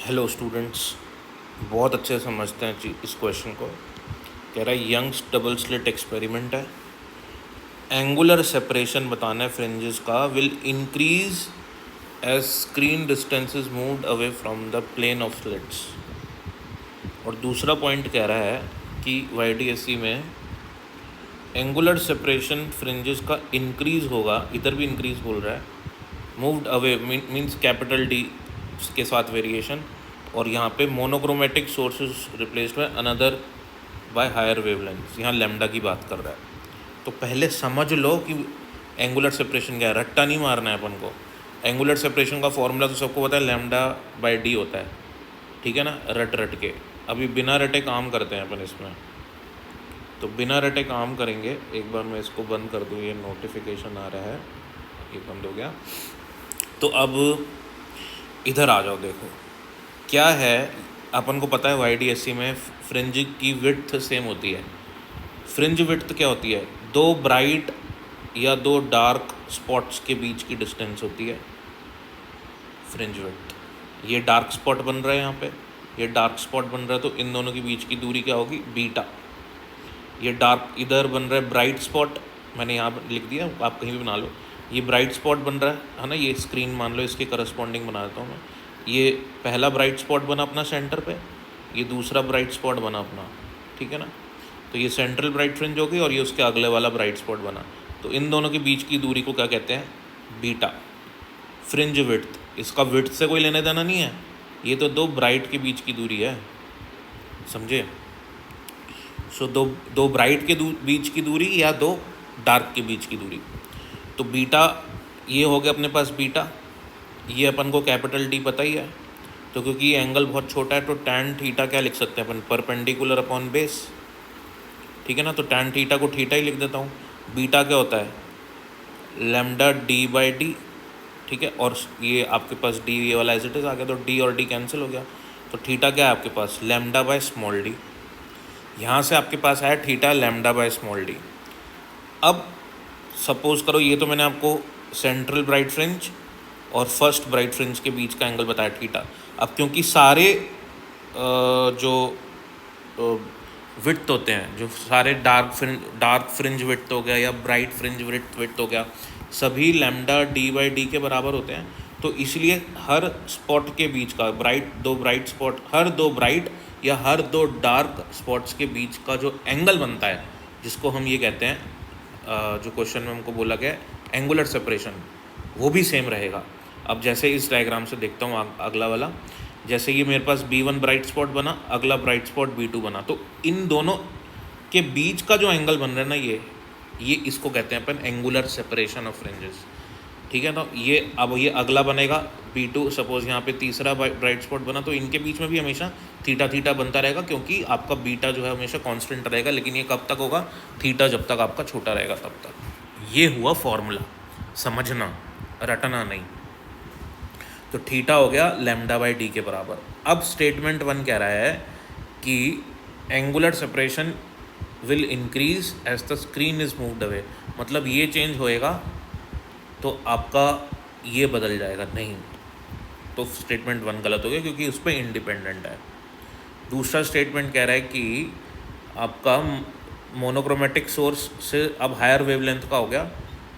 Hello students, बहुत अच्छे से समझते हैं इस क्वेश्चन को। कह रहा है यंग्स डबल स्लिट एक्सपेरिमेंट है, एंगुलर सेपरेशन बताना है फ्रिंजेस का, will increase as screen distances moved away from the plane of slits. और दूसरा पॉइंट कह रहा है कि वाईडीएससी में एंगुलर सेपरेशन फ्रिंजेस का इंक्रीज होगा, इधर भी इंक्रीज बोल रहा है, moved away means capital D के साथ वेरिएशन, और यहाँ पे monochromatic sources replaced by another by higher wavelength. यहाँ लैम्डा की बात कर रहा है। तो पहले समझ लो कि एंगुलर सेपरेशन क्या है, रट्टा नहीं मारना है अपन को। एंगुलर सेपरेशन का फॉर्मूला तो सबको पता है, लैम्डा बाय डी होता है, ठीक है ना, रट रट के। अभी बिना रटे काम करते हैं अपन इसमें, तो बिना रटे काम करेंगे। एक बार मैं इसको बंद कर दूँ, ये नोटिफिकेशन आ रहा है, ये बंद हो गया। तो अब इधर आ जाओ, देखो क्या है। अपन को पता है वाईडीएससी में फ्रिंज की विड्थ सेम होती है। फ्रिंज विड्थ क्या होती है? दो ब्राइट या दो डार्क स्पॉट्स के बीच की डिस्टेंस होती है फ्रिंज विड्थ। ये डार्क स्पॉट बन रहा है यहाँ पे, ये डार्क स्पॉट बन रहा है, तो इन दोनों के बीच की दूरी क्या होगी? बीटा। ये डार्क इधर बन रहा है ब्राइट स्पॉट, मैंने यहाँ पर लिख दिया, आप कहीं भी बना लो। ये ब्राइट स्पॉट बन रहा है ना, ये स्क्रीन मान लो, इसके करस्पॉन्डिंग बना देता हूँ मैं। ये पहला ब्राइट स्पॉट बना अपना सेंटर पे, ये दूसरा ब्राइट स्पॉट बना अपना, ठीक है ना। तो ये सेंट्रल ब्राइट फ्रिंज होगी और ये उसके अगले वाला ब्राइट स्पॉट बना। तो इन दोनों के बीच की दूरी को क्या कहते हैं? बीटा। फ्रिंज विड्थ, इसका विड्थ से कोई लेने देना नहीं है, ये तो दो ब्राइट के बीच की दूरी है, समझे। सो दो ब्राइट के बीच की दूरी या दो डार्क के बीच की दूरी। तो बीटा ये हो गया अपने पास बीटा। ये अपन को कैपिटल डी पता ही है, तो क्योंकि ये एंगल बहुत छोटा है तो टैन थीटा क्या लिख सकते हैं अपन? परपेंडिकुलर अपॉन बेस, ठीक है ना। तो टैन थीटा को थीटा ही लिख देता हूँ। बीटा क्या होता है? लैम्डा डी बाई डी, ठीक है। और ये आपके पास डी, ये वाला एज इट इज आ गया, तो डी और डी कैंसिल हो गया। तो थीटा क्या है आपके पास? Lambda by small D. यहाँ से आपके पास आया theta lambda by small D. अब सपोज करो, ये तो मैंने आपको सेंट्रल ब्राइट फ्रिंज और फर्स्ट ब्राइट फ्रिंज के बीच का एंगल बताया थीटा। अब क्योंकि सारे जो विड्थ होते हैं, जो सारे डार्क फ्रिंज विड्थ हो गया या ब्राइट फ्रिंज विड्थ हो गया, सभी लैम्डा डी बाई डी के बराबर होते हैं। तो इसलिए हर स्पॉट के बीच का दो ब्राइट स्पॉट, हर दो ब्राइट या हर दो डार्क स्पॉट्स के बीच का जो एंगल बनता है, जिसको हम ये कहते हैं, जो क्वेश्चन में हमको बोला गया एंगुलर सेपरेशन, वो भी सेम रहेगा। अब जैसे इस डायग्राम से देखता हूँ अगला वाला, जैसे ये मेरे पास B1 ब्राइट स्पॉट बना, अगला ब्राइट स्पॉट B2 बना, तो इन दोनों के बीच का जो एंगल बन रहा है ना, ये इसको कहते हैं अपन एंगुलर सेपरेशन ऑफ फ्रिंजेस, ठीक है। तो ये अब ये अगला बनेगा B2, सपोज यहाँ पे तीसरा ब्राइट स्पॉट बना, तो इनके बीच में भी हमेशा थीटा थीटा बनता रहेगा, क्योंकि आपका बीटा जो है हमेशा कांस्टेंट रहेगा। लेकिन ये कब तक होगा? थीटा जब तक आपका छोटा रहेगा तब तक। ये हुआ फॉर्मूला, समझना, रटना नहीं। तो थीटा हो गया लैम्डा बाई डी के बराबर। अब स्टेटमेंट 1 कह रहा है कि angular separation will increase as the screen is moved away, मतलब ये चेंज होएगा तो आपका ये बदल जाएगा, नहीं। तो स्टेटमेंट 1 गलत हो गया, क्योंकि उस पर इंडिपेंडेंट है। दूसरा स्टेटमेंट कह रहा है कि आपका मोनोक्रोमेटिक सोर्स से अब हायर वेवलेंथ का हो गया,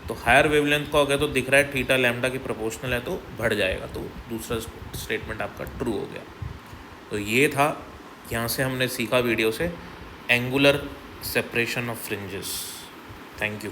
तो हायर वेवलेंथ का हो गया तो दिख रहा है थीटा लैम्डा की प्रोपोर्शनल है, तो बढ़ जाएगा। तो दूसरा स्टेटमेंट आपका ट्रू हो गया। तो ये था, यहाँ से हमने सीखा वीडियो से angular separation of fringes. Thank you.